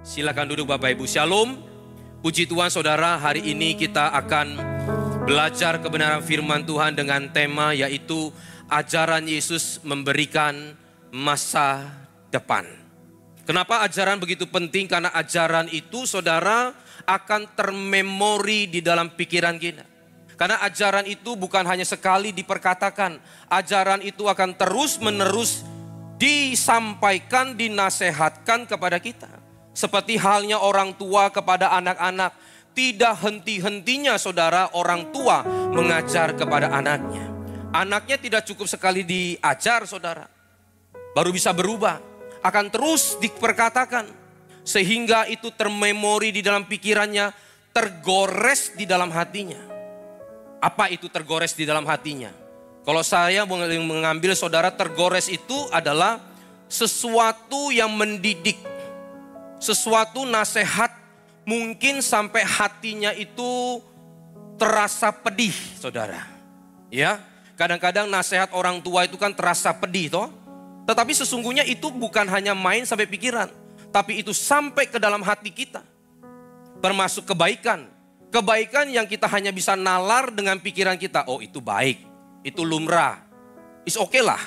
Silakan duduk Bapak Ibu. Shalom. Puji Tuhan saudara, hari ini kita akan belajar kebenaran firman Tuhan dengan tema yaitu ajaran Yesus memberikan masa depan. Kenapa ajaran begitu penting? Karena ajaran itu saudara akan termemori di dalam pikiran kita. Karena ajaran itu bukan hanya sekali diperkatakan. Ajaran itu akan terus menerus disampaikan, dinasehatkan kepada kita. Seperti halnya orang tua kepada anak-anak. Tidak henti-hentinya saudara orang tua mengajar kepada anaknya. Anaknya tidak cukup sekali diajar saudara. Baru bisa berubah. Akan terus diperkatakan. Sehingga itu termemori di dalam pikirannya. Tergores di dalam hatinya. Apa itu tergores di dalam hatinya? Kalau saya mengambil saudara, tergores itu adalah sesuatu yang mendidik. Sesuatu nasihat mungkin sampai hatinya itu terasa pedih saudara. Ya, kadang-kadang nasihat orang tua itu kan terasa pedih toh. Tetapi sesungguhnya itu bukan hanya main sampai pikiran. Tapi itu sampai ke dalam hati kita. Termasuk kebaikan. Kebaikan yang kita hanya bisa nalar dengan pikiran kita. Oh itu baik, itu lumrah, it's okay lah.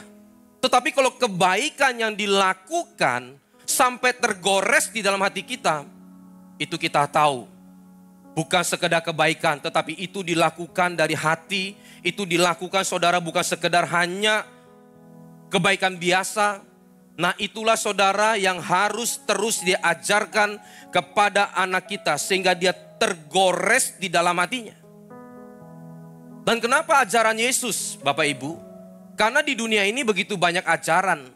Tetapi kalau kebaikan yang dilakukan sampai tergores di dalam hati kita, itu kita tahu. Bukan sekedar kebaikan, tetapi itu dilakukan dari hati. Itu dilakukan saudara bukan sekedar hanya kebaikan biasa. Nah itulah saudara yang harus terus diajarkan kepada anak kita. Sehingga dia tergores di dalam hatinya. Dan kenapa ajaran Yesus Bapak Ibu? Karena di dunia ini begitu banyak ajaran.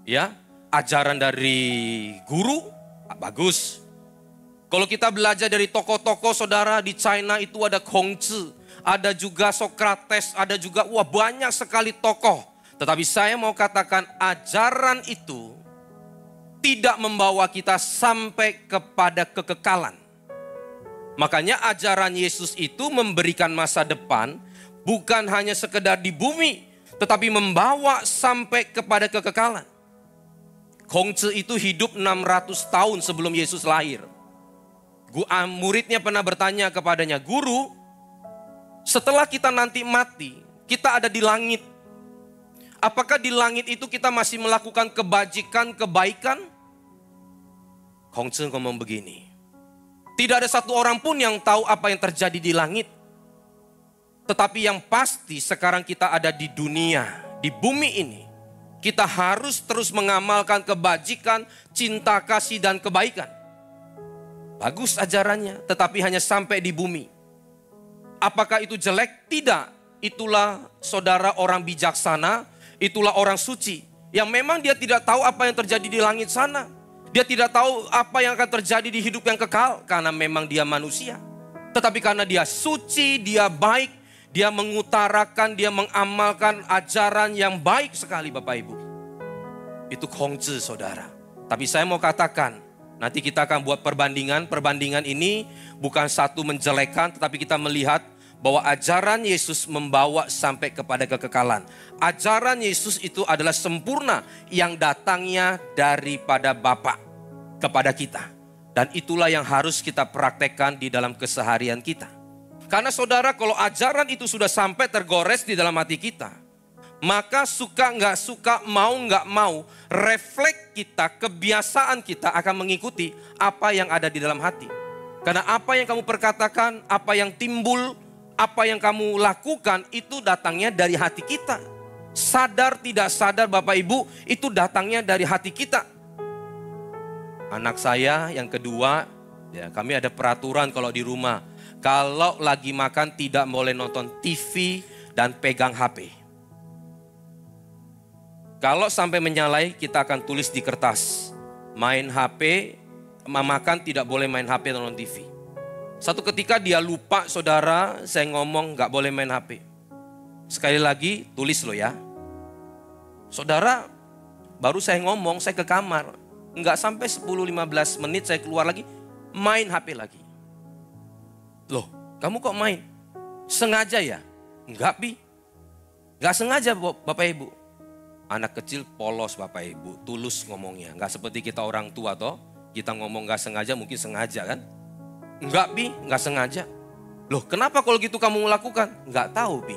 Ya, ajaran dari guru, bagus. Kalau kita belajar dari tokoh-tokoh saudara di China itu ada Kongzi, ada juga Socrates, ada juga banyak sekali tokoh. Tetapi saya mau katakan ajaran itu tidak membawa kita sampai kepada kekekalan. Makanya ajaran Yesus itu memberikan masa depan bukan hanya sekedar di bumi, tetapi membawa sampai kepada kekekalan. Kongzi itu hidup 600 tahun sebelum Yesus lahir. Muridnya pernah bertanya kepadanya, "Guru, setelah kita nanti mati, kita ada di langit. Apakah di langit itu kita masih melakukan kebajikan, kebaikan?" Kongzi ngomong begini, "Tidak ada satu orang pun yang tahu apa yang terjadi di langit. Tetapi yang pasti sekarang kita ada di dunia, di bumi ini. Kita harus terus mengamalkan kebajikan, cinta kasih dan kebaikan." Bagus ajarannya, tetapi hanya sampai di bumi. Apakah itu jelek? Tidak. Itulah saudara orang bijaksana, itulah orang suci. Yang memang dia tidak tahu apa yang terjadi di langit sana. Dia tidak tahu apa yang akan terjadi di hidup yang kekal. Karena memang dia manusia. Tetapi karena dia suci, dia baik. Dia mengutarakan, dia mengamalkan ajaran yang baik sekali Bapak Ibu. Itu Kongzi saudara. Tapi saya mau katakan, nanti kita akan buat perbandingan. Perbandingan ini bukan satu menjelekan, tetapi kita melihat bahwa ajaran Yesus membawa sampai kepada kekekalan. Ajaran Yesus itu adalah sempurna yang datangnya daripada Bapa kepada kita. Dan itulah yang harus kita praktekkan di dalam keseharian kita. Karena saudara, kalau ajaran itu sudah sampai tergores di dalam hati kita, maka suka nggak suka, mau nggak mau, refleks kita, kebiasaan kita akan mengikuti apa yang ada di dalam hati. Karena apa yang kamu perkatakan, apa yang timbul, apa yang kamu lakukan itu datangnya dari hati kita. Sadar tidak sadar Bapak Ibu, itu datangnya dari hati kita. Anak saya yang kedua, ya kami ada peraturan kalau di rumah. Kalau lagi makan tidak boleh nonton TV dan pegang HP. Kalau sampai menyalai kita akan tulis di kertas. Main HP, makan tidak boleh main HP dan nonton TV. Satu ketika dia lupa saudara, saya ngomong gak boleh main HP. Sekali lagi tulis loh ya. Saudara, baru saya ngomong, saya ke kamar. Enggak sampai 10-15 menit saya keluar lagi, main HP lagi. Loh, kamu kok main? Sengaja ya? Enggak Pi. Enggak sengaja Bapak Ibu. Anak kecil polos Bapak Ibu, tulus ngomongnya. Enggak seperti kita orang tua toh. Kita ngomong gak sengaja, mungkin sengaja kan? Enggak, Bi, gak sengaja. Loh, kenapa kalau gitu kamu melakukan? Enggak tahu, Bi.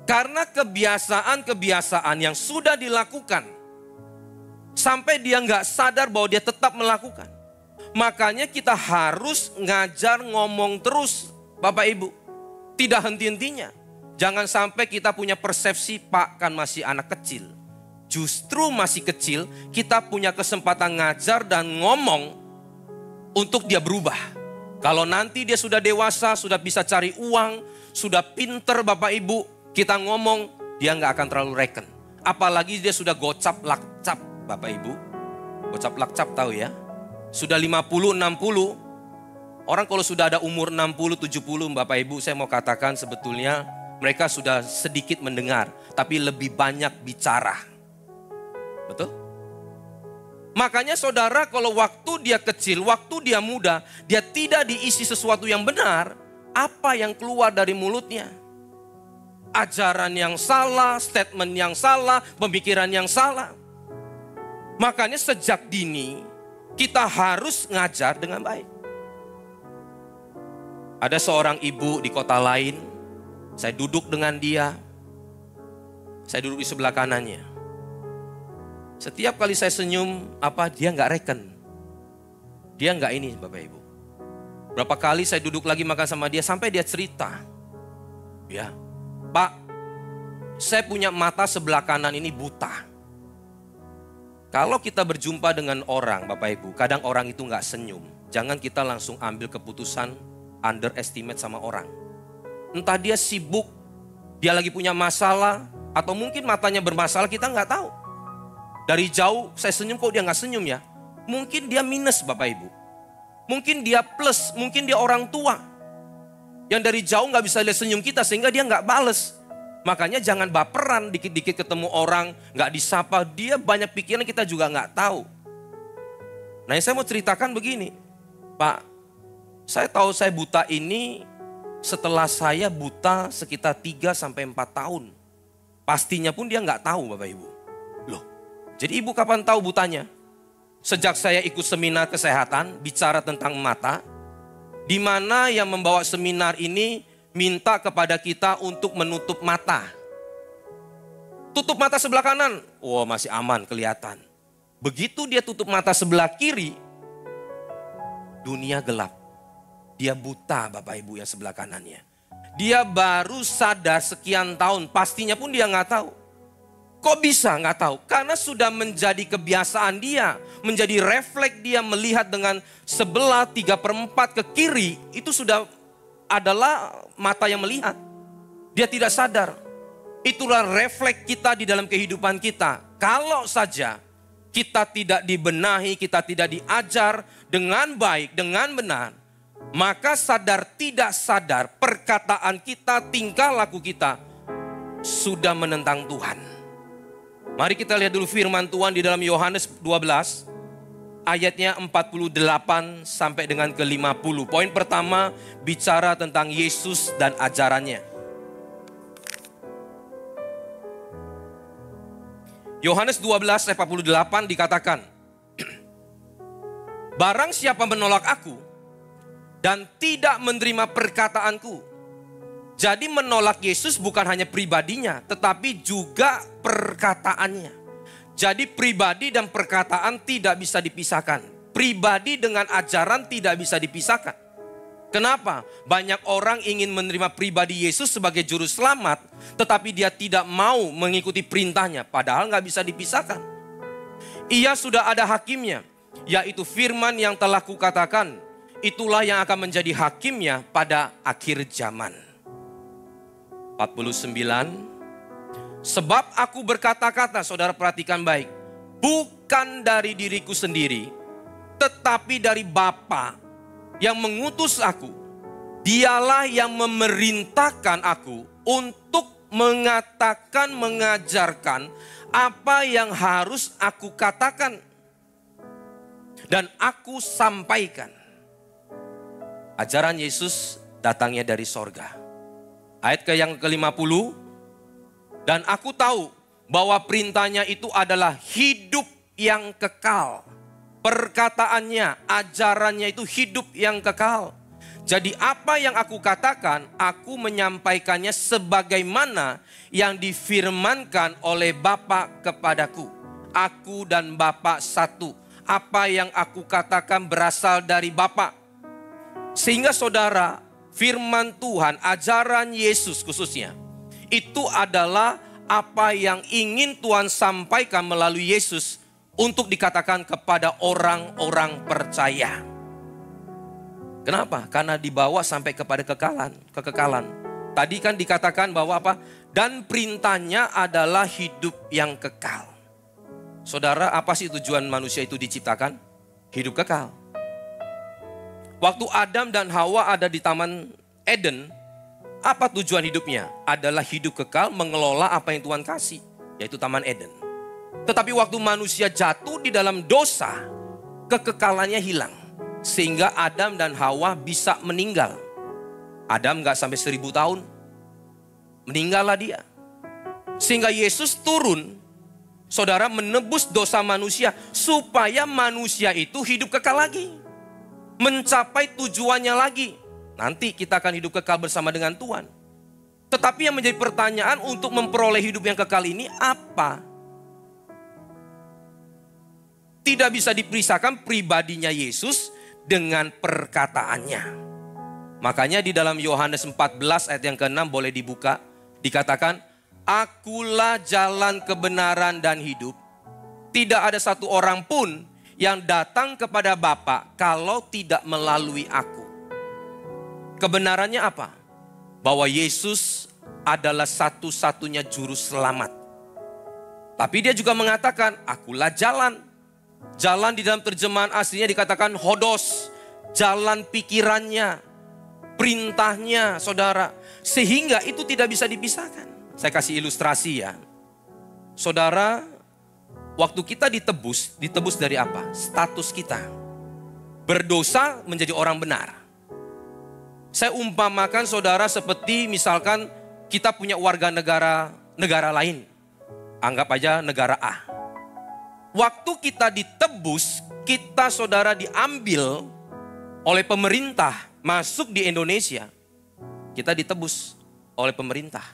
Karena kebiasaan-kebiasaan yang sudah dilakukan, sampai dia gak sadar bahwa dia tetap melakukan. Makanya kita harus ngajar ngomong terus, Bapak Ibu. Tidak henti-hentinya. Jangan sampai kita punya persepsi, Pak kan masih anak kecil. Justru masih kecil, kita punya kesempatan ngajar dan ngomong untuk dia berubah. Kalau nanti dia sudah dewasa, sudah bisa cari uang, sudah pinter Bapak Ibu, kita ngomong, dia nggak akan terlalu reken. Apalagi dia sudah gocap lakcap Bapak Ibu. Gocap lakcap tahu ya? Sudah 50, 60. Orang kalau sudah ada umur 60, 70 Bapak Ibu, saya mau katakan sebetulnya mereka sudah sedikit mendengar, tapi lebih banyak bicara. Betul? Makanya saudara kalau waktu dia kecil, waktu dia muda, dia tidak diisi sesuatu yang benar, apa yang keluar dari mulutnya? Ajaran yang salah, statement yang salah, pemikiran yang salah. Makanya sejak dini kita harus ngajar dengan baik. Ada seorang ibu di kota lain, saya duduk dengan dia, saya duduk di sebelah kanannya. Setiap kali saya senyum, dia nggak reken. Dia nggak ini Bapak Ibu. Berapa kali saya duduk lagi makan sama dia, sampai dia cerita. Ya, Pak, saya punya mata sebelah kanan ini buta. Kalau kita berjumpa dengan orang Bapak Ibu, kadang orang itu nggak senyum. Jangan kita langsung ambil keputusan underestimate sama orang. Entah dia sibuk, dia lagi punya masalah, atau mungkin matanya bermasalah, kita nggak tahu. Dari jauh saya senyum kok dia nggak senyum ya. Mungkin dia minus Bapak Ibu. Mungkin dia plus, mungkin dia orang tua. Yang dari jauh nggak bisa lihat senyum kita sehingga dia nggak bales. Makanya jangan baperan dikit-dikit ketemu orang, nggak disapa. Dia banyak pikiran kita juga nggak tahu. Nah yang saya mau ceritakan begini. Pak, saya tahu saya buta ini setelah saya buta sekitar 3-4 tahun. Pastinya pun dia nggak tahu Bapak Ibu. Loh. Jadi ibu kapan tahu butanya? Sejak saya ikut seminar kesehatan, bicara tentang mata, di mana yang membawa seminar ini minta kepada kita untuk menutup mata. Tutup mata sebelah kanan, masih aman kelihatan. Begitu dia tutup mata sebelah kiri, dunia gelap. Dia buta Bapak Ibu yang sebelah kanannya. Dia baru sadar sekian tahun, pastinya pun dia nggak tahu. Kok bisa? Nggak tahu. Karena sudah menjadi kebiasaan dia. Menjadi refleks dia melihat dengan sebelah 3/4 ke kiri. Itu sudah adalah mata yang melihat. Dia tidak sadar. Itulah refleks kita di dalam kehidupan kita. Kalau saja kita tidak dibenahi, kita tidak diajar dengan baik, dengan benar. Maka sadar tidak sadar perkataan kita, tingkah laku kita sudah menentang Tuhan. Mari kita lihat dulu firman Tuhan di dalam Yohanes 12 ayatnya 48 sampai dengan ke 50. Poin pertama bicara tentang Yesus dan ajarannya. Yohanes 12 ayat 48 dikatakan, barang siapa menolak aku dan tidak menerima perkataanku. Jadi menolak Yesus bukan hanya pribadinya, tetapi juga perkataannya. Jadi pribadi dan perkataan tidak bisa dipisahkan. Pribadi dengan ajaran tidak bisa dipisahkan. Kenapa? Banyak orang ingin menerima pribadi Yesus sebagai juru selamat, tetapi dia tidak mau mengikuti perintahnya, padahal nggak bisa dipisahkan. Ia sudah ada hakimnya, yaitu firman yang telah kukatakan. Itulah yang akan menjadi hakimnya pada akhir zaman. 49. Sebab aku berkata-kata, saudara perhatikan baik, bukan dari diriku sendiri, tetapi dari Bapa yang mengutus aku. Dialah yang memerintahkan aku untuk mengatakan, mengajarkan apa yang harus aku katakan dan aku sampaikan. Ajaran Yesus datangnya dari sorga. Ayat yang ke-50, dan aku tahu bahwa perintahnya itu adalah hidup yang kekal. perkataannya, ajarannya itu hidup yang kekal. Jadi apa yang aku katakan, aku menyampaikannya sebagaimana yang difirmankan oleh Bapa kepadaku. Aku dan Bapa satu. Apa yang aku katakan berasal dari Bapa. Sehingga saudara, firman Tuhan, ajaran Yesus khususnya, itu adalah apa yang ingin Tuhan sampaikan melalui Yesus untuk dikatakan kepada orang-orang percaya. Kenapa? Karena dibawa sampai kepada kekekalan. Tadi kan dikatakan bahwa apa? Dan perintahnya adalah hidup yang kekal. Saudara, apa sih tujuan manusia itu diciptakan? Hidup kekal. Waktu Adam dan Hawa ada di Taman Eden, apa tujuan hidupnya? Adalah hidup kekal, mengelola apa yang Tuhan kasih, yaitu Taman Eden. Tetapi waktu manusia jatuh di dalam dosa, kekekalannya hilang. Sehingga Adam dan Hawa bisa meninggal. Adam gak sampai 1000 tahun, meninggallah dia. Sehingga Yesus turun, saudara, menebus dosa manusia, supaya manusia itu hidup kekal lagi. Mencapai tujuannya lagi. Nanti kita akan hidup kekal bersama dengan Tuhan. Tetapi yang menjadi pertanyaan untuk memperoleh hidup yang kekal ini apa? Tidak bisa dipisahkan pribadinya Yesus dengan perkataannya. Makanya di dalam Yohanes 14 ayat yang ke-6 boleh dibuka. Dikatakan, akulah jalan kebenaran dan hidup. Tidak ada satu orang pun yang datang kepada Bapa kalau tidak melalui aku. Kebenarannya apa? Bahwa Yesus adalah satu-satunya juru selamat. Tapi dia juga mengatakan, akulah jalan. Jalan di dalam terjemahan aslinya dikatakan hodos. Jalan pikirannya, perintahnya, saudara. Sehingga itu tidak bisa dipisahkan. Saya kasih ilustrasi ya. Saudara, waktu kita ditebus dari apa? Status kita. Berdosa menjadi orang benar. Saya umpamakan saudara seperti misalkan kita punya warga negara lain. Anggap aja negara A. Waktu kita ditebus, kita saudara diambil oleh pemerintah masuk di Indonesia. Kita ditebus oleh pemerintah.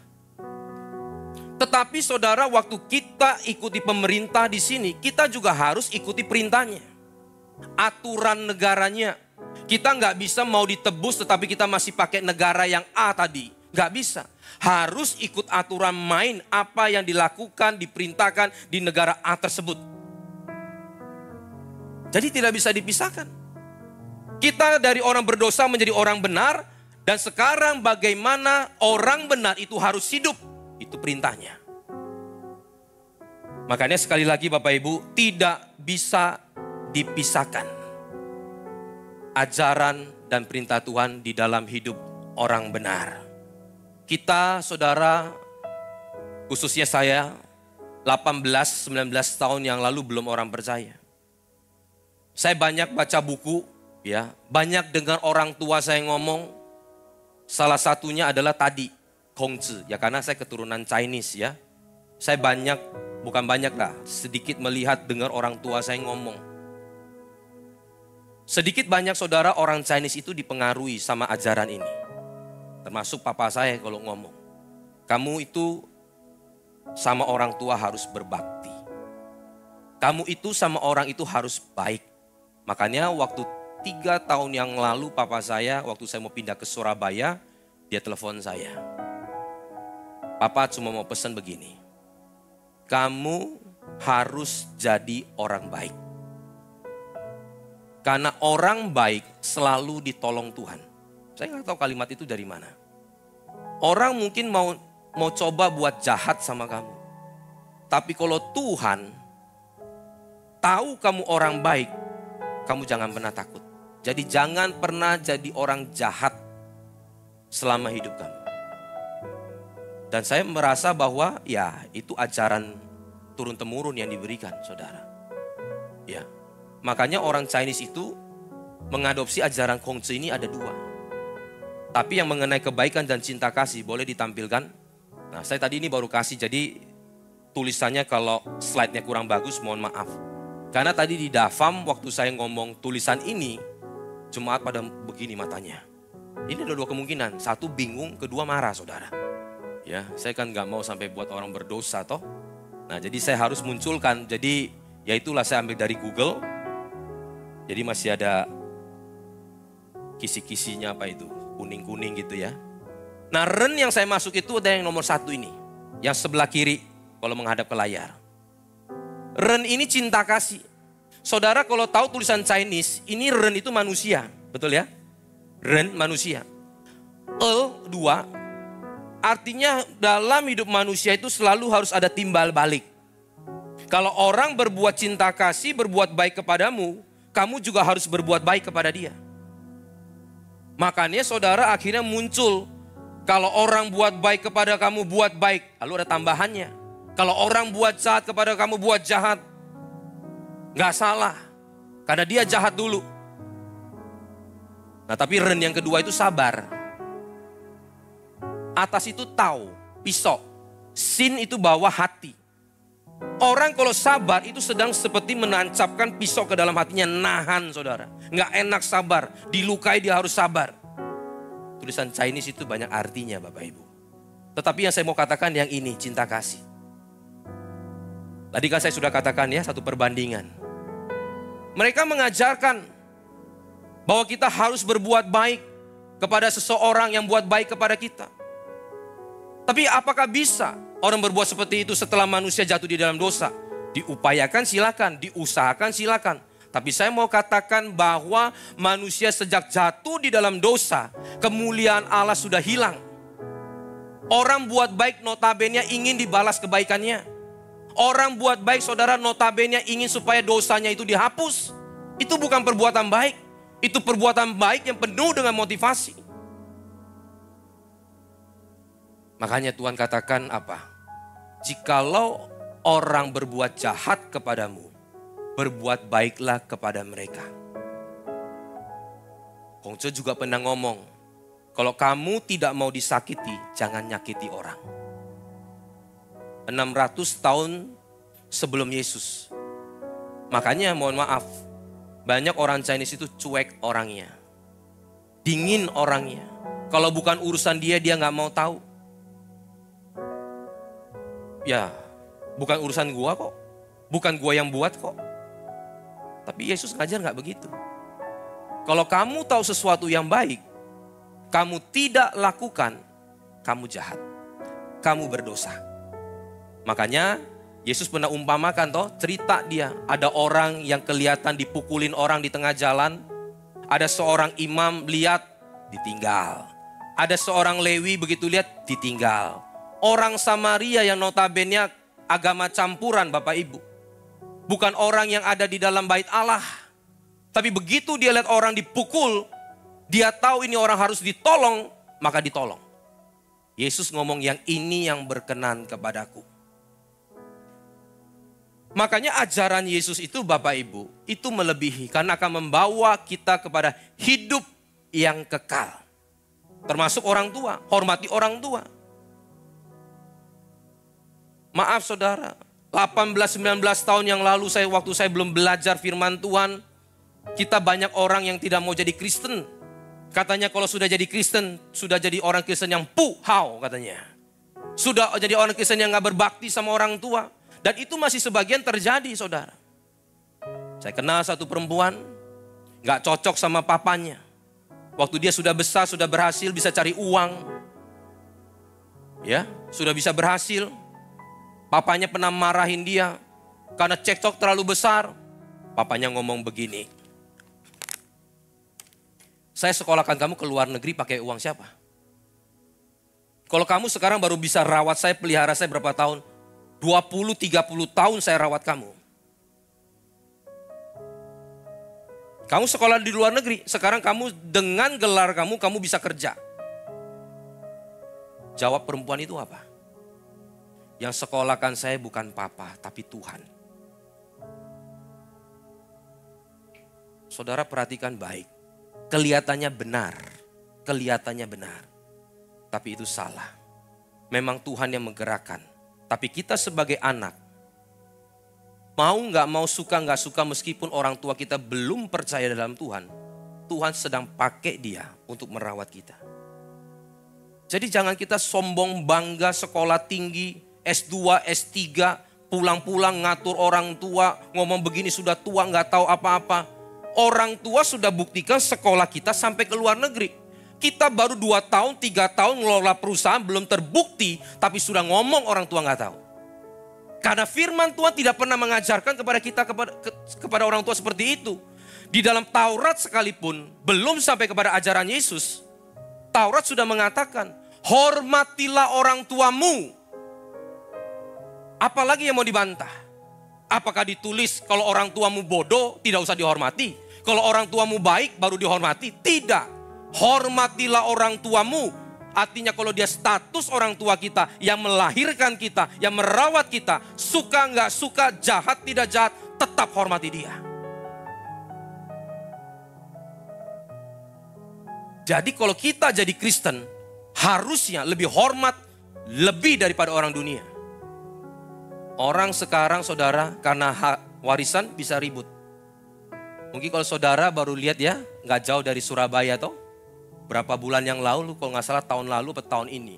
Tetapi saudara, waktu kita ikuti pemerintah di sini, kita juga harus ikuti perintahnya. Aturan negaranya. Kita nggak bisa mau ditebus tetapi kita masih pakai negara yang A tadi. Nggak bisa. Harus ikut aturan main apa yang dilakukan, diperintahkan di negara A tersebut. Jadi tidak bisa dipisahkan. Kita dari orang berdosa menjadi orang benar. Dan sekarang bagaimana orang benar itu harus hidup. Itu perintahnya. Makanya sekali lagi Bapak Ibu, tidak bisa dipisahkan ajaran dan perintah Tuhan di dalam hidup orang benar. Kita saudara, khususnya saya 18-19 tahun yang lalu belum orang percaya. Saya banyak baca buku, ya, banyak dengar orang tua saya ngomong. Salah satunya adalah tadi Kongzi, ya karena saya keturunan Chinese ya. Saya sedikit melihat dengar orang tua saya ngomong. Sedikit banyak saudara orang Chinese itu dipengaruhi sama ajaran ini. Termasuk papa saya kalau ngomong. Kamu itu sama orang tua harus berbakti. Kamu itu sama orang itu harus baik. Makanya waktu 3 tahun yang lalu papa saya, waktu saya mau pindah ke Surabaya, dia telepon saya. Papa cuma mau pesan begini. Kamu harus jadi orang baik. Karena orang baik selalu ditolong Tuhan. Saya nggak tahu kalimat itu dari mana. Orang mungkin mau coba buat jahat sama kamu. Tapi kalau Tuhan tahu kamu orang baik, kamu jangan pernah takut. Jadi jangan pernah jadi orang jahat selama hidup kamu. Dan saya merasa bahwa ya itu ajaran turun-temurun yang diberikan saudara. Ya. Makanya orang Chinese itu mengadopsi ajaran Kongzi ini ada 2. Tapi yang mengenai kebaikan dan cinta kasih boleh ditampilkan. Nah saya tadi ini baru kasih, jadi tulisannya kalau slide-nya kurang bagus mohon maaf. Karena tadi di Dafam waktu saya ngomong tulisan ini, jemaat pada begini matanya. Ini ada dua kemungkinan, satu bingung, kedua marah saudara. Ya, saya kan gak mau sampai buat orang berdosa toh. Nah jadi saya harus munculkan, jadi ya itulah saya ambil dari Google. Jadi masih ada kisi-kisinya apa itu, kuning-kuning gitu ya. Nah ren yang saya masuk itu ada yang nomor 1 ini, yang sebelah kiri kalau menghadap ke layar. Ren ini cinta kasih. Saudara kalau tahu tulisan Chinese, ini ren itu manusia, betul ya? Ren manusia. Dua, artinya dalam hidup manusia itu selalu harus ada timbal balik. Kalau orang berbuat cinta kasih, berbuat baik kepadamu, kamu juga harus berbuat baik kepada dia. Makanya saudara akhirnya muncul, kalau orang buat baik kepada kamu, buat baik. Lalu ada tambahannya. Kalau orang buat jahat kepada kamu, buat jahat. Gak salah. Karena dia jahat dulu. Nah tapi ren yang kedua itu sabar. Atas itu tahu, pisau. Sin itu bawah hati. Orang kalau sabar itu sedang seperti menancapkan pisau ke dalam hatinya. Nahan saudara. Gak enak sabar. Dilukai dia harus sabar. Tulisan Chinese itu banyak artinya Bapak Ibu. Tetapi yang saya mau katakan yang ini, cinta kasih. Tadi kan saya sudah katakan ya, satu perbandingan. Mereka mengajarkan bahwa kita harus berbuat baik kepada seseorang yang buat baik kepada kita. Tapi apakah bisa orang berbuat seperti itu setelah manusia jatuh di dalam dosa? Diupayakan silakan, diusahakan silakan. Tapi saya mau katakan bahwa manusia sejak jatuh di dalam dosa, kemuliaan Allah sudah hilang. Orang buat baik notabene ingin dibalas kebaikannya. Orang buat baik saudara notabene ingin supaya dosanya itu dihapus. Itu bukan perbuatan baik. Itu perbuatan baik yang penuh dengan motivasi. Makanya Tuhan katakan apa? Jikalau orang berbuat jahat kepadamu, berbuat baiklah kepada mereka. Kongco juga pernah ngomong, kalau kamu tidak mau disakiti, jangan nyakiti orang. 600 tahun sebelum Yesus. Makanya mohon maaf, banyak orang Chinese itu cuek orangnya. Dingin orangnya. Kalau bukan urusan dia gak mau tahu. Ya, bukan urusan gua kok. Bukan gua yang buat kok. Tapi Yesus ngajar gak begitu. Kalau kamu tahu sesuatu yang baik, kamu tidak lakukan, kamu jahat. Kamu berdosa. Makanya Yesus pernah umpamakan toh, cerita dia. Ada orang yang kelihatan dipukulin orang di tengah jalan. Ada seorang imam lihat, ditinggal. Ada seorang Lewi begitu lihat, ditinggal. Orang Samaria yang notabene agama campuran Bapak Ibu. Bukan orang yang ada di dalam bait Allah. Tapi begitu dia lihat orang dipukul, dia tahu ini orang harus ditolong, maka ditolong. Yesus ngomong yang ini yang berkenan kepadaku. Makanya ajaran Yesus itu Bapak Ibu, itu melebihi karena akan membawa kita kepada hidup yang kekal. Termasuk orang tua, hormati orang tua. Maaf saudara, 18-19 tahun yang lalu waktu saya belum belajar firman Tuhan, kita banyak orang yang tidak mau jadi Kristen. Katanya kalau sudah jadi Kristen, sudah jadi orang Kristen yang puhau katanya. Sudah jadi orang Kristen yang gak berbakti sama orang tua. Dan itu masih sebagian terjadi saudara. Saya kenal satu perempuan, gak cocok sama papanya. Waktu dia sudah besar, sudah berhasil, bisa cari uang. Ya, sudah bisa berhasil. Papanya pernah marahin dia, karena cekcok terlalu besar. Papanya ngomong begini. Saya sekolahkan kamu ke luar negeri pakai uang siapa? Kalau kamu sekarang baru bisa rawat saya, pelihara saya berapa tahun? 20-30 tahun saya rawat kamu. Kamu sekolah di luar negeri, sekarang kamu dengan gelar kamu bisa kerja. Jawab perempuan itu apa? Yang sekolahkan saya bukan papa, tapi Tuhan. Saudara perhatikan baik. Kelihatannya benar. Tapi itu salah. Memang Tuhan yang menggerakkan. Tapi kita sebagai anak, Mau nggak mau, suka nggak suka, meskipun orang tua kita belum percaya dalam Tuhan, Tuhan sedang pakai dia untuk merawat kita. Jadi jangan kita sombong bangga sekolah tinggi, S2, S3, pulang-pulang ngatur orang tua, ngomong begini sudah tua nggak tahu apa-apa. Orang tua sudah buktikan sekolah kita sampai ke luar negeri. Kita baru 2 tahun, 3 tahun ngelola perusahaan belum terbukti, tapi sudah ngomong orang tua nggak tahu. Karena firman Tuhan tidak pernah mengajarkan kepada kita, kepada orang tua seperti itu. Di dalam Taurat sekalipun, belum sampai kepada ajaran Yesus, Taurat sudah mengatakan, hormatilah orang tuamu. Apalagi yang mau dibantah? Apakah ditulis kalau orang tuamu bodoh tidak usah dihormati? Kalau orang tuamu baik baru dihormati? Tidak. Hormatilah orang tuamu. Artinya kalau dia status orang tua kita yang melahirkan kita, yang merawat kita, suka nggak suka, jahat tidak jahat, tetap hormati dia. Jadi kalau kita jadi Kristen, harusnya lebih hormat lebih daripada orang dunia. Orang sekarang saudara karena hak warisan bisa ribut. Mungkin kalau saudara baru lihat ya, nggak jauh dari Surabaya toh. Berapa bulan yang lalu, kalau nggak salah tahun lalu atau tahun ini.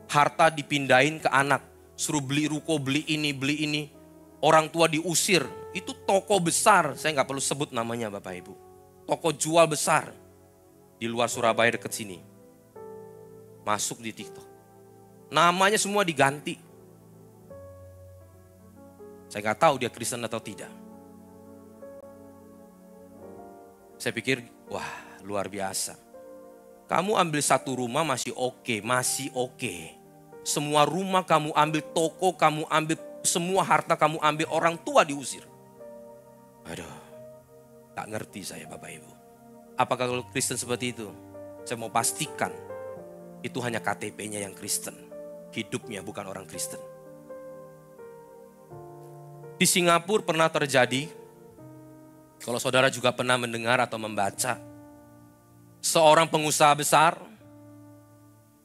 Harta dipindahin ke anak, suruh beli ruko, beli ini. Orang tua diusir, itu toko besar, saya nggak perlu sebut namanya Bapak Ibu. Toko jual besar di luar Surabaya dekat sini. Masuk di TikTok. Namanya semua diganti. Saya nggak tahu dia Kristen atau tidak. Saya pikir, wah luar biasa. Kamu ambil satu rumah masih oke. Semua rumah kamu ambil, toko kamu ambil, semua harta kamu ambil, orang tua diusir. Aduh, tak ngerti saya Bapak Ibu. Apakah kalau Kristen seperti itu? Saya mau pastikan, itu hanya KTP-nya yang Kristen. Hidupnya bukan orang Kristen. Di Singapura pernah terjadi, kalau saudara juga pernah mendengar atau membaca, seorang pengusaha besar,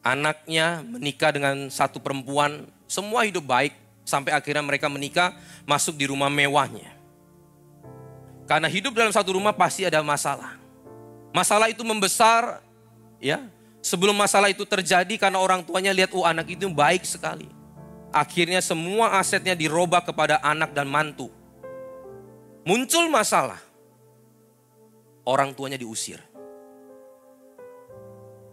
anaknya menikah dengan satu perempuan, semua hidup baik, sampai akhirnya mereka menikah, masuk di rumah mewahnya. Karena hidup dalam satu rumah pasti ada masalah. Masalah itu membesar, ya. Sebelum masalah itu terjadi karena orang tuanya lihat, anak itu baik sekali. Akhirnya semua asetnya dirobah kepada anak dan mantu. Muncul masalah, orang tuanya diusir.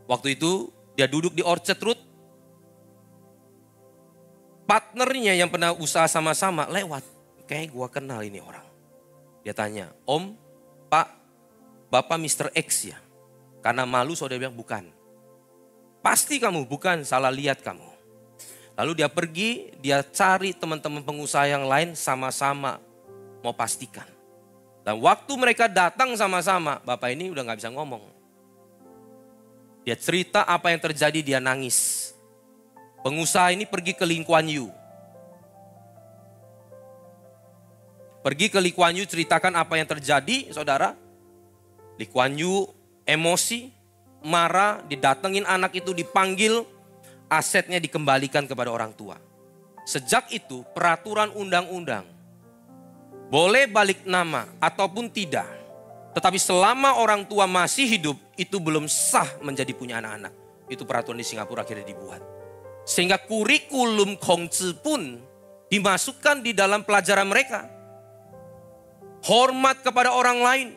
Waktu itu dia duduk di Orchard Road. Partnernya yang pernah usaha sama-sama lewat. Kayaknya gua kenal ini orang. Dia tanya, Om, Pak, Bapak Mr. X ya? Karena malu saudara bilang bukan. Pasti kamu bukan, salah lihat kamu. Lalu dia pergi, dia cari teman-teman pengusaha yang lain sama-sama mau pastikan. Dan waktu mereka datang sama-sama, Bapak ini udah gak bisa ngomong. Dia cerita apa yang terjadi, dia nangis. Pengusaha ini pergi ke Lee Kuan Yew. Pergi ke Lee Kuan Yew ceritakan apa yang terjadi, saudara. Lee Kuan Yew emosi, marah, didatengin anak itu, dipanggil, asetnya dikembalikan kepada orang tua. Sejak itu peraturan undang-undang, boleh balik nama ataupun tidak. Tetapi selama orang tua masih hidup, itu belum sah menjadi punya anak-anak. Itu peraturan di Singapura akhirnya dibuat. Sehingga kurikulum Kongzi pun dimasukkan di dalam pelajaran mereka. Hormat kepada orang lain.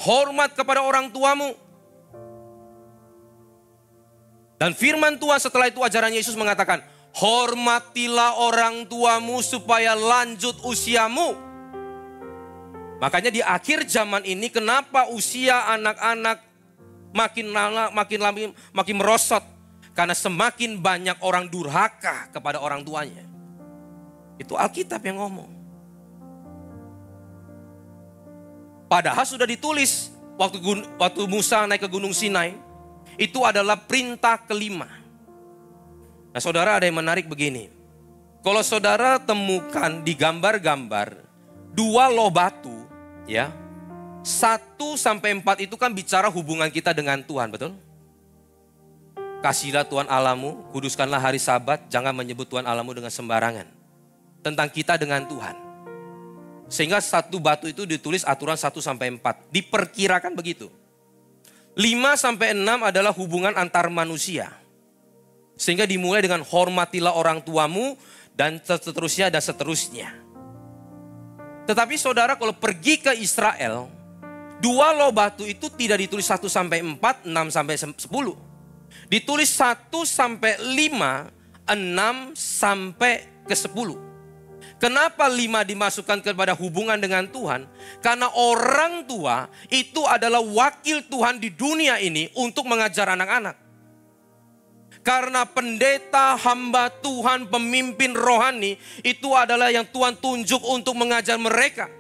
Hormat kepada orang tuamu. Dan firman Tuhan setelah itu ajaran Yesus mengatakan, hormatilah orang tuamu supaya lanjut usiamu. Makanya di akhir zaman ini kenapa usia anak-anak makin merosot. Karena semakin banyak orang durhaka kepada orang tuanya. Itu Alkitab yang ngomong. Padahal sudah ditulis waktu Musa naik ke Gunung Sinai. Itu adalah perintah kelima. Nah saudara, ada yang menarik begini. Kalau saudara temukan di gambar-gambar 2 loh batu, ya, 1-4 itu kan bicara hubungan kita dengan Tuhan, betul? Kasihilah Tuhan Allahmu, kuduskanlah hari Sabat, jangan menyebut Tuhan Allahmu dengan sembarangan. Tentang kita dengan Tuhan. Sehingga satu batu itu ditulis aturan 1-4. Diperkirakan begitu. 5-6 adalah hubungan antar manusia. Sehingga dimulai dengan hormatilah orang tuamu dan seterusnya dan seterusnya. Tetapi saudara kalau pergi ke Israel, 2 loh batu itu tidak ditulis 1-4, 6-10. Ditulis 1-5, 6-10. Kenapa 5 dimasukkan kepada hubungan dengan Tuhan? Karena orang tua itu adalah wakil Tuhan di dunia ini untuk mengajar anak-anak. Karena pendeta, hamba Tuhan, pemimpin rohani itu adalah yang Tuhan tunjuk untuk mengajar mereka.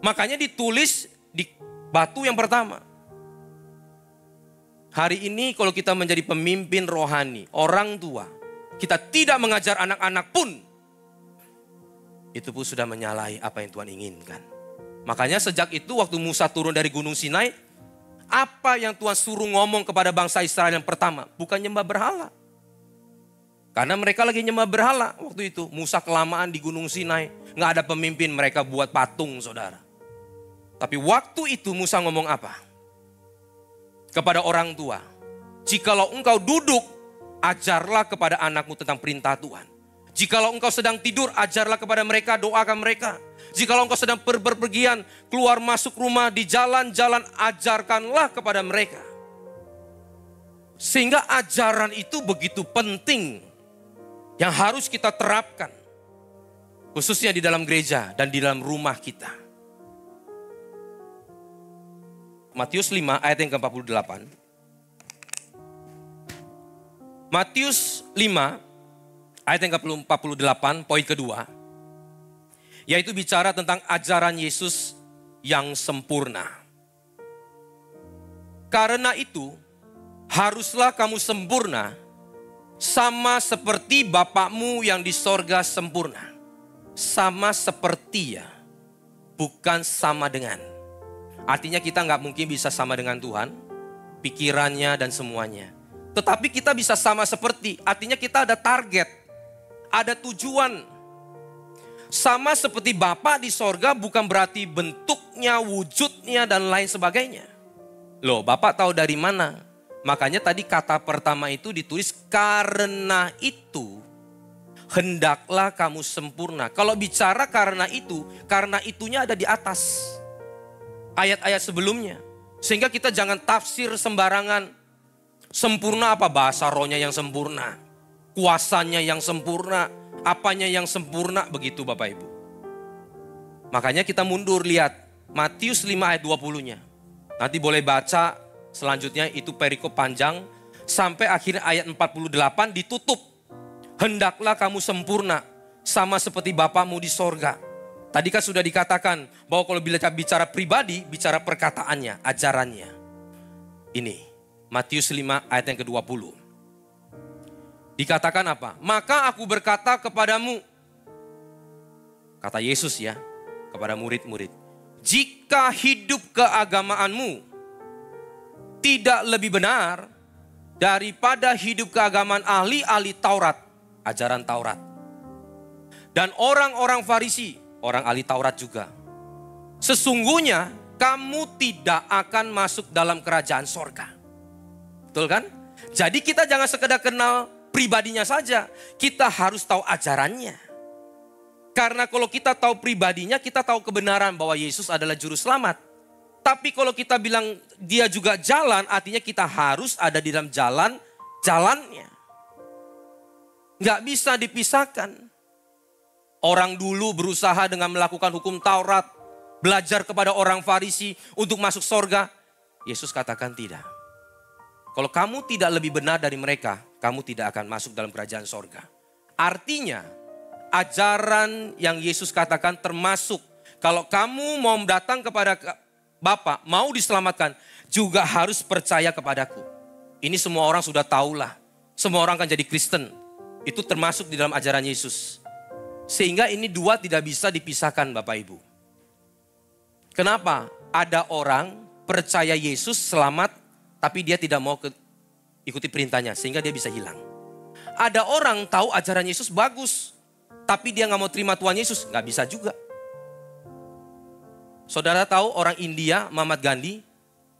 Makanya ditulis di batu yang pertama. Hari ini kalau kita menjadi pemimpin rohani, orang tua, kita tidak mengajar anak-anak pun, itu pun sudah menyalahi apa yang Tuhan inginkan. Makanya sejak itu waktu Musa turun dari Gunung Sinai, apa yang Tuhan suruh ngomong kepada bangsa Israel yang pertama? Bukan nyembah berhala. Karena mereka lagi nyembah berhala waktu itu. Musa kelamaan di Gunung Sinai, nggak ada pemimpin, mereka buat patung saudara. Tapi waktu itu Musa ngomong apa? Kepada orang tua, jikalau engkau duduk, ajarlah kepada anakmu tentang perintah Tuhan. Jikalau engkau sedang tidur, ajarlah kepada mereka, doakan mereka. Jikalau engkau sedang berpergian, keluar masuk rumah, di jalan-jalan, ajarkanlah kepada mereka. Sehingga ajaran itu begitu penting yang harus kita terapkan. Khususnya di dalam gereja dan di dalam rumah kita. Matius 5 ayat yang ke-48. Matius 5 ayat yang ke-48 poin kedua. Yaitu bicara tentang ajaran Yesus yang sempurna. Karena itu haruslah kamu sempurna sama seperti Bapakmu yang di sorga sempurna. Sama seperti ya, bukan sama dengan. Artinya kita nggak mungkin bisa sama dengan Tuhan, pikirannya dan semuanya. Tetapi kita bisa sama seperti, artinya kita ada target, ada tujuan. Sama seperti Bapa di sorga bukan berarti bentuknya, wujudnya dan lain sebagainya. Loh, Bapak tahu dari mana? Makanya tadi kata pertama itu ditulis karena itu hendaklah kamu sempurna. Kalau bicara karena itunya ada di atas ayat-ayat sebelumnya. Sehingga kita jangan tafsir sembarangan. Sempurna apa? Bahasa rohnya yang sempurna, kuasanya yang sempurna, apanya yang sempurna, begitu Bapak Ibu. Makanya kita mundur lihat Matius 5 ayat 20-nya. Nanti boleh baca selanjutnya, itu perikop panjang sampai akhir ayat 48 ditutup. Hendaklah kamu sempurna sama seperti Bapamu di sorga. Tadi kan sudah dikatakan bahwa kalau bicara pribadi, bicara perkataannya, ajarannya. Ini Matius 5 ayat yang ke-20. Dikatakan apa? Maka aku berkata kepadamu, kata Yesus ya, kepada murid-murid. Jika hidup keagamaanmu tidak lebih benar daripada hidup keagamaan ahli-ahli Taurat, ajaran Taurat. Dan orang-orang Farisi, orang ahli Taurat juga. Sesungguhnya kamu tidak akan masuk dalam kerajaan sorga. Betul kan? Jadi kita jangan sekedar kenal pribadinya saja. Kita harus tahu ajarannya. Karena kalau kita tahu pribadinya, kita tahu kebenaran bahwa Yesus adalah juru selamat. Tapi kalau kita bilang dia juga jalan, artinya kita harus ada di dalam jalannya. Nggak bisa dipisahkan. Orang dulu berusaha dengan melakukan hukum Taurat, belajar kepada orang Farisi untuk masuk sorga. Yesus katakan tidak. Kalau kamu tidak lebih benar dari mereka, kamu tidak akan masuk dalam kerajaan sorga. Artinya, ajaran yang Yesus katakan termasuk, kalau kamu mau datang kepada Bapa, mau diselamatkan, juga harus percaya kepadaku. Ini semua orang sudah tahulah. Semua orang akan jadi Kristen. Itu termasuk di dalam ajaran Yesus. Sehingga ini dua tidak bisa dipisahkan Bapak Ibu. Kenapa? Ada orang percaya Yesus selamat, tapi dia tidak mau ikuti perintahnya sehingga dia bisa hilang. Ada orang tahu ajaran Yesus bagus, tapi dia nggak mau terima Tuhan Yesus, nggak bisa juga. Saudara tahu orang India, Mahatma Gandhi,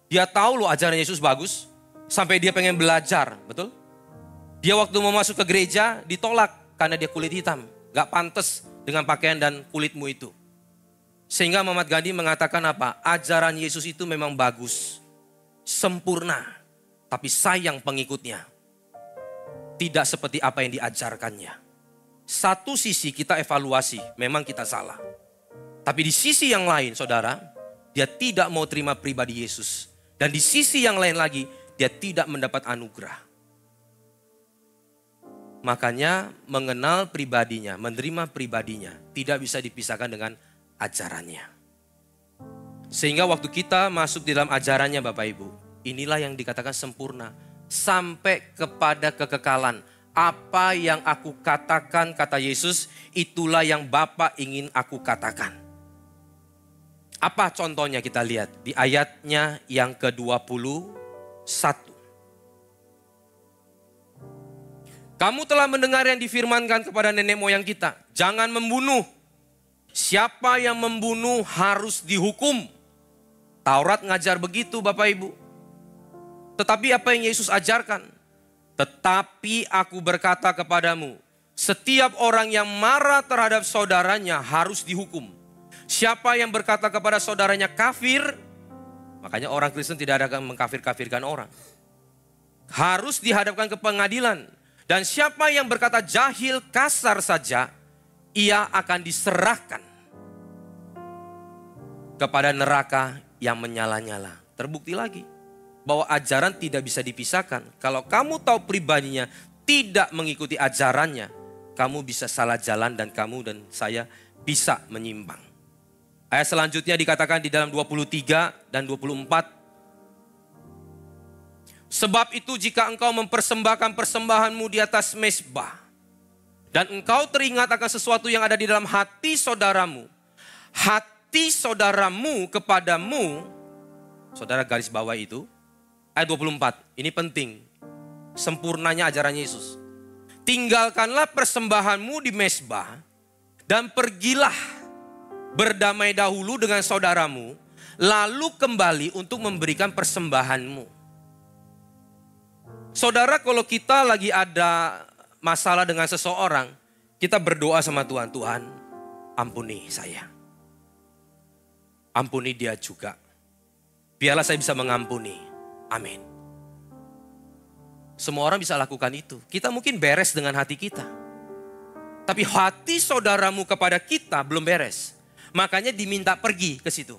dia tahu loh ajaran Yesus bagus, sampai dia pengen belajar, betul? Dia waktu mau masuk ke gereja ditolak karena dia kulit hitam, nggak pantas dengan pakaian dan kulitmu itu. Sehingga Mahatma Gandhi mengatakan apa? Ajaran Yesus itu memang bagus, sempurna, tapi sayang pengikutnya. Tidak seperti apa yang diajarkannya. Satu sisi kita evaluasi, memang kita salah. Tapi di sisi yang lain, saudara, dia tidak mau terima pribadi Yesus. Dan di sisi yang lain lagi, dia tidak mendapat anugerah. Makanya mengenal pribadinya, menerima pribadinya, tidak bisa dipisahkan dengan ajarannya. Sehingga waktu kita masuk di dalam ajarannya Bapak Ibu, inilah yang dikatakan sempurna. Sampai kepada kekekalan. Apa yang aku katakan, kata Yesus, itulah yang Bapa ingin aku katakan. Apa contohnya kita lihat di ayatnya yang ke-21. Kamu telah mendengar yang difirmankan kepada nenek moyang kita. Jangan membunuh. Siapa yang membunuh harus dihukum. Taurat ngajar begitu Bapak Ibu. Tetapi apa yang Yesus ajarkan? Tetapi aku berkata kepadamu, setiap orang yang marah terhadap saudaranya harus dihukum. Siapa yang berkata kepada saudaranya kafir, makanya orang Kristen tidak ada mengkafir-kafirkan orang. Harus dihadapkan ke pengadilan. Dan siapa yang berkata jahil kasar saja, ia akan diserahkan kepada neraka yang menyala-nyala. Terbukti lagi bahwa ajaran tidak bisa dipisahkan. Kalau kamu tahu pribadinya tidak mengikuti ajarannya, kamu bisa salah jalan dan kamu dan saya bisa menyimpang. Ayat selanjutnya dikatakan di dalam 23 dan 24. Sebab itu jika engkau mempersembahkan persembahanmu di atas mezbah, dan engkau teringat akan sesuatu yang ada di dalam hati saudaramu kepadamu, saudara garis bawah itu, ayat 24, ini penting, sempurnanya ajaran Yesus. Tinggalkanlah persembahanmu di mezbah, dan pergilah berdamai dahulu dengan saudaramu, lalu kembali untuk memberikan persembahanmu. Saudara, kalau kita lagi ada masalah dengan seseorang, kita berdoa sama Tuhan, Tuhan ampuni saya. Ampuni dia juga. Biarlah saya bisa mengampuni. Amin. Semua orang bisa lakukan itu. Kita mungkin beres dengan hati kita. Tapi hati saudaramu kepada kita belum beres. Makanya diminta pergi ke situ.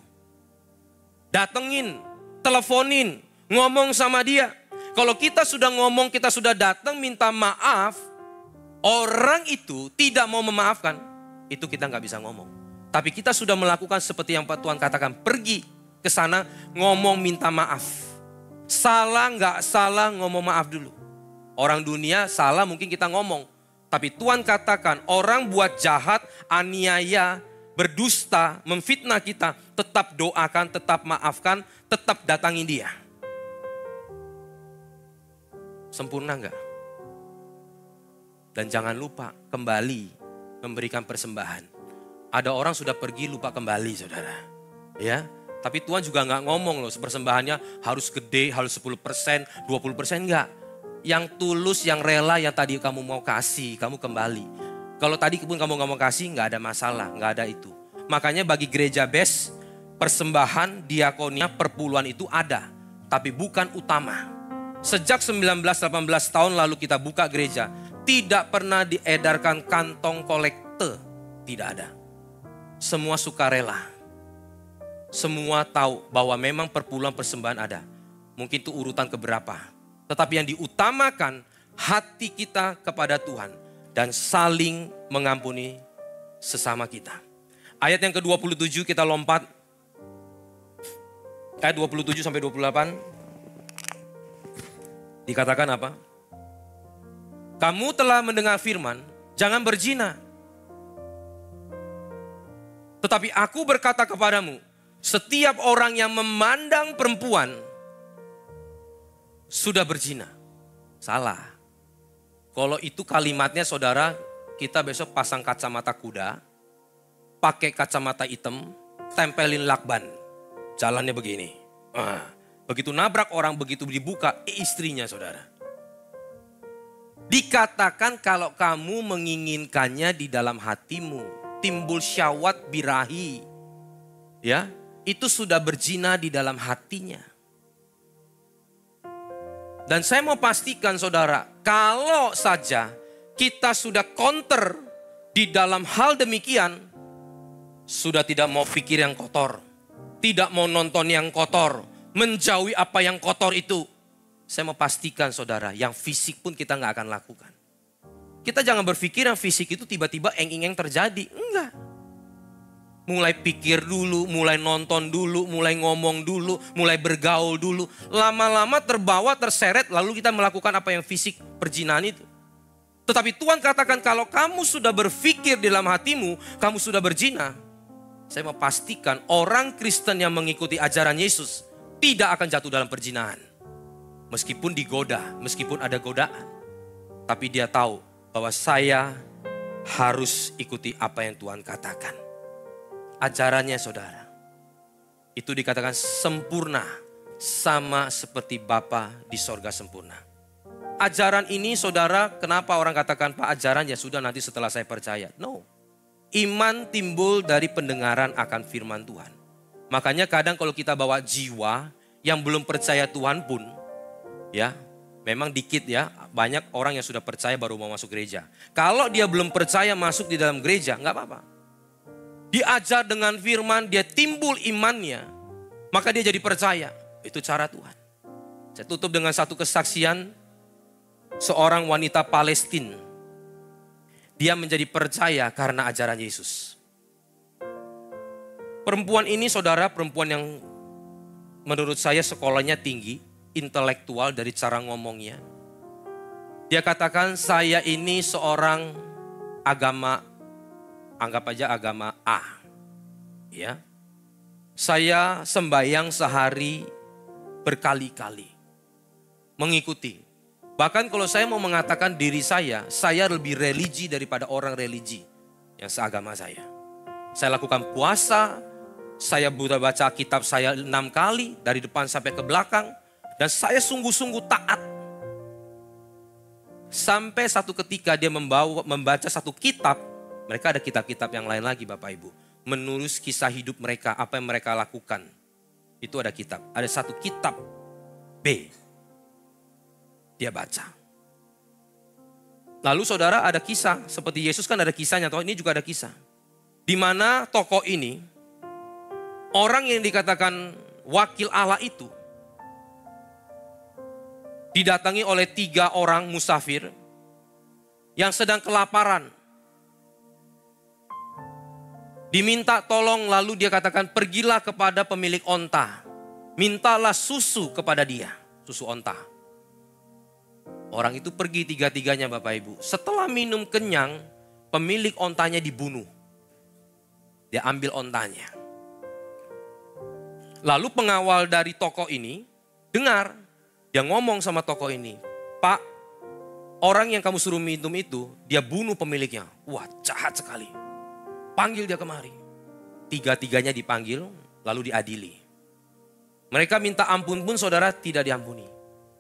Datengin, teleponin, ngomong sama dia. Kalau kita sudah ngomong, kita sudah datang minta maaf, orang itu tidak mau memaafkan, itu kita nggak bisa ngomong. Tapi kita sudah melakukan seperti yang Tuhan katakan, pergi ke sana, ngomong minta maaf. Salah nggak salah ngomong maaf dulu. Orang dunia salah mungkin kita ngomong. Tapi Tuhan katakan orang buat jahat, aniaya, berdusta, memfitnah kita, tetap doakan, tetap maafkan, tetap datangi dia. Sempurna enggak? Dan jangan lupa kembali memberikan persembahan. Ada orang sudah pergi lupa kembali saudara. Ya, tapi Tuhan juga enggak ngomong loh persembahannya harus gede, harus 10%, 20% enggak. Yang tulus, yang rela, yang tadi kamu mau kasih, kamu kembali. Kalau tadi pun kamu nggak mau kasih, nggak ada masalah, nggak ada itu. Makanya bagi gereja best, persembahan, diakonia, perpuluhan itu ada. Tapi bukan utama. Sejak 19-18 tahun lalu kita buka gereja, tidak pernah diedarkan kantong kolekte. Tidak ada. Semua sukarela. Semua tahu bahwa memang perpuluhan persembahan ada. Mungkin itu urutan keberapa. Tetapi yang diutamakan hati kita kepada Tuhan. Dan saling mengampuni sesama kita. Ayat yang ke-27 kita lompat. Ayat 27 sampai 28. Dikatakan apa? Kamu telah mendengar firman, jangan berzina. Tetapi aku berkata kepadamu, setiap orang yang memandang perempuan sudah berzina. Salah. Kalau itu kalimatnya saudara, kita besok pasang kacamata kuda, pakai kacamata hitam, tempelin lakban. Jalannya begini. Begitu nabrak orang, begitu dibuka, istrinya saudara. Dikatakan kalau kamu menginginkannya di dalam hatimu, timbul syahwat birahi. Ya, itu sudah berzina di dalam hatinya. Dan saya mau pastikan saudara, kalau saja kita sudah counter di dalam hal demikian, sudah tidak mau pikir yang kotor, tidak mau nonton yang kotor, menjauhi apa yang kotor itu. Saya mau pastikan saudara, yang fisik pun kita nggak akan lakukan. Kita jangan berpikir yang fisik itu tiba-tiba eng-eng terjadi. Enggak. Mulai pikir dulu, mulai nonton dulu, mulai ngomong dulu, mulai bergaul dulu. Lama-lama terbawa, terseret, lalu kita melakukan apa yang fisik, perzinahan itu. Tetapi Tuhan katakan kalau kamu sudah berpikir di dalam hatimu, kamu sudah berzina. Saya mau pastikan orang Kristen yang mengikuti ajaran Yesus tidak akan jatuh dalam perzinahan. Meskipun digoda, meskipun ada godaan. Tapi dia tahu bahwa saya harus ikuti apa yang Tuhan katakan. Ajarannya saudara, itu dikatakan sempurna, sama seperti Bapa di sorga sempurna. Ajaran ini saudara, kenapa orang katakan Pak ajaran ya sudah nanti setelah saya percaya. No, iman timbul dari pendengaran akan firman Tuhan. Makanya kadang kalau kita bawa jiwa yang belum percaya Tuhan pun, ya memang dikit ya, banyak orang yang sudah percaya baru mau masuk gereja. Kalau dia belum percaya masuk di dalam gereja, nggak apa-apa. Diajar dengan firman, dia timbul imannya, maka dia jadi percaya. Itu cara Tuhan. Saya tutup dengan satu kesaksian seorang wanita Palestina. Dia menjadi percaya karena ajaran Yesus. Perempuan ini saudara, perempuan yang menurut saya sekolahnya tinggi, intelektual dari cara ngomongnya. Dia katakan saya ini seorang agama, anggap aja agama A. Ya. Saya sembahyang sehari berkali-kali. Mengikuti. Bahkan kalau saya mau mengatakan diri saya lebih religi daripada orang religi yang seagama saya. Saya lakukan puasa, saya butuh baca kitab saya 6 kali dari depan sampai ke belakang. Dan saya sungguh-sungguh taat. Sampai satu ketika dia membaca satu kitab. Mereka ada kitab-kitab yang lain lagi Bapak Ibu. Menulis kisah hidup mereka, apa yang mereka lakukan. Itu ada kitab. Ada satu kitab B. Dia baca. Lalu saudara ada kisah. Seperti Yesus kan ada kisahnya. Toh ini juga ada kisah. Di mana tokoh ini, orang yang dikatakan wakil Allah itu, didatangi oleh 3 orang musafir yang sedang kelaparan. Diminta tolong lalu dia katakan pergilah kepada pemilik onta. Mintalah susu kepada dia, susu onta. Orang itu pergi 3-tiganya Bapak Ibu. Setelah minum kenyang, pemilik ontanya dibunuh. Dia ambil ontanya. Lalu pengawal dari toko ini dengar. Dia ngomong sama toko ini, Pak, orang yang kamu suruh minum itu, dia bunuh pemiliknya. Wah, jahat sekali. Panggil dia kemari. 3-tiganya dipanggil, lalu diadili. Mereka minta ampun pun saudara tidak diampuni.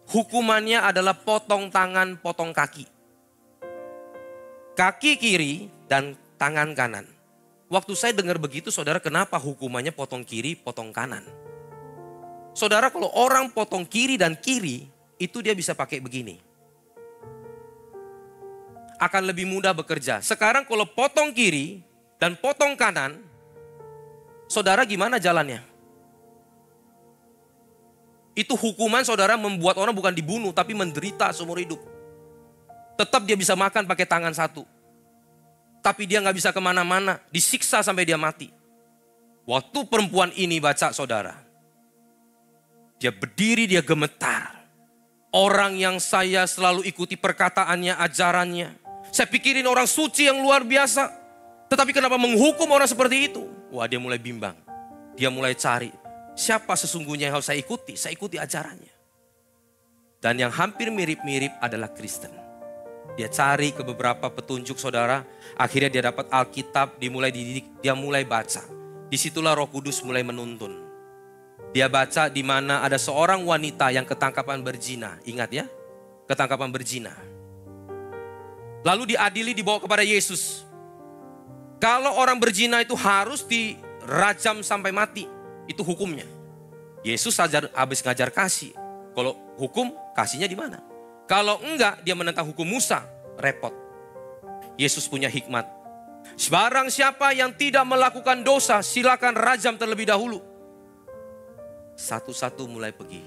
Hukumannya adalah potong tangan, potong kaki. Kaki kiri dan tangan kanan. Waktu saya dengar begitu saudara, kenapa hukumannya potong kiri, potong kanan? Saudara kalau orang potong kiri dan kiri, itu dia bisa pakai begini. Akan lebih mudah bekerja. Sekarang kalau potong kiri dan potong kanan, saudara gimana jalannya? Itu hukuman saudara membuat orang bukan dibunuh tapi menderita seumur hidup. Tetap dia bisa makan pakai tangan satu. Tapi dia gak bisa kemana-mana, disiksa sampai dia mati. Waktu perempuan ini baca saudara, dia berdiri, dia gemetar. Orang yang saya selalu ikuti perkataannya, ajarannya. Saya pikirin orang suci yang luar biasa. Tetapi kenapa menghukum orang seperti itu? Wah, dia mulai bimbang. Dia mulai cari. Siapa sesungguhnya yang harus saya ikuti? Saya ikuti ajarannya. Dan yang hampir mirip-mirip adalah Kristen. Dia cari ke beberapa petunjuk saudara. Akhirnya dia dapat Alkitab, dimulai dididik, dia mulai baca. Disitulah Roh Kudus mulai menuntun. Dia baca di mana ada seorang wanita yang ketangkapan berzina. Ingat ya, ketangkapan berzina. Lalu diadili, dibawa kepada Yesus. Kalau orang berzina itu harus dirajam sampai mati. Itu hukumnya. Yesus habis ngajar kasih. Kalau hukum, kasihnya di mana? Kalau enggak, dia menentang hukum Musa, repot. Yesus punya hikmat. Barang siapa yang tidak melakukan dosa, silakan rajam terlebih dahulu. Satu-satu mulai pergi.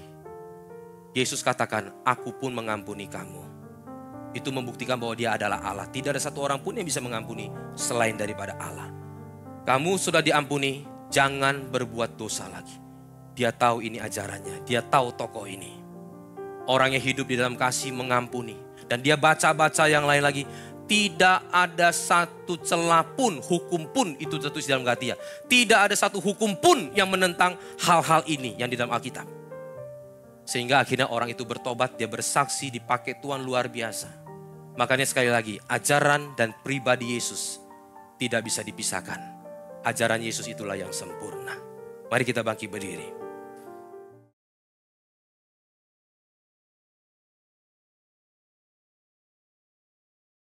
Yesus katakan, aku pun mengampuni kamu. Itu membuktikan bahwa dia adalah Allah. Tidak ada satu orang pun yang bisa mengampuni selain daripada Allah. Kamu sudah diampuni, jangan berbuat dosa lagi. Dia tahu ini ajarannya, dia tahu tokoh ini. Orang yang hidup di dalam kasih mengampuni. Dan dia baca-baca yang lain lagi. Tidak ada satu celah pun, hukum pun itu tertulis dalam Galatia. Tidak ada satu hukum pun yang menentang hal-hal ini yang di dalam Alkitab. Sehingga akhirnya orang itu bertobat, dia bersaksi, dipakai Tuhan luar biasa. Makanya sekali lagi, ajaran dan pribadi Yesus tidak bisa dipisahkan. Ajaran Yesus itulah yang sempurna. Mari kita bangkit berdiri.